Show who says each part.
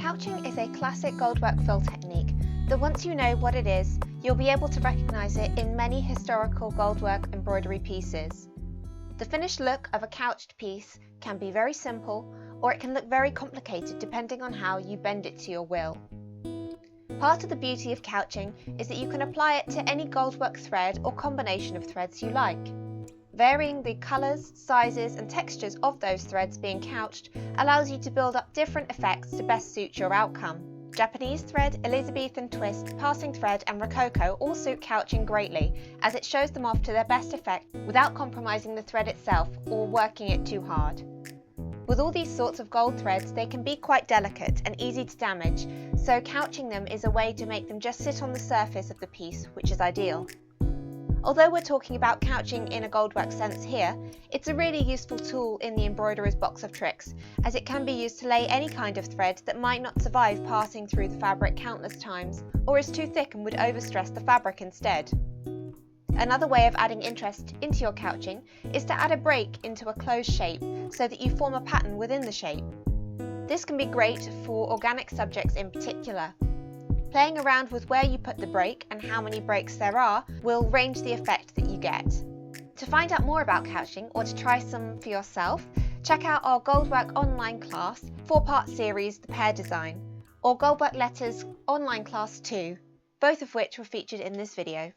Speaker 1: Couching is a classic Goldwork fill technique that once you know what it is, you'll be able to recognise it in many historical Goldwork embroidery pieces. The finished look of a couched piece can be very simple, or it can look very complicated depending on how you bend it to your will. Part of the beauty of couching is that you can apply it to any Goldwork thread or combination of threads you like. Varying the colours, sizes and textures of those threads being couched allows you to build up different effects to best suit your outcome. Japanese thread, Elizabethan Twist, passing thread and Roccoco all suit couching greatly, as it shows them off to their best effect without compromising the thread itself or working it too hard. With all these sorts of gold threads, they can be quite delicate and easy to damage, so couching them is a way to make them just sit on the surface of the piece, which is ideal. Although we're talking about couching in a Goldwork sense here, it's a really useful tool in the embroiderer's box of tricks, as it can be used to lay any kind of thread that might not survive passing through the fabric countless times, or is too thick and would overstress the fabric instead. Another way of adding interest into your couching is to add a break into a closed shape so that you form a pattern within the shape. This can be great for organic subjects in particular. Playing around with where you put the break and how many breaks there are will range the effect that you get. To find out more about couching or to try some for yourself, check out our Goldwork online class 4-part series The Pear Design, or Goldwork Letters online class 2, both of which were featured in this video.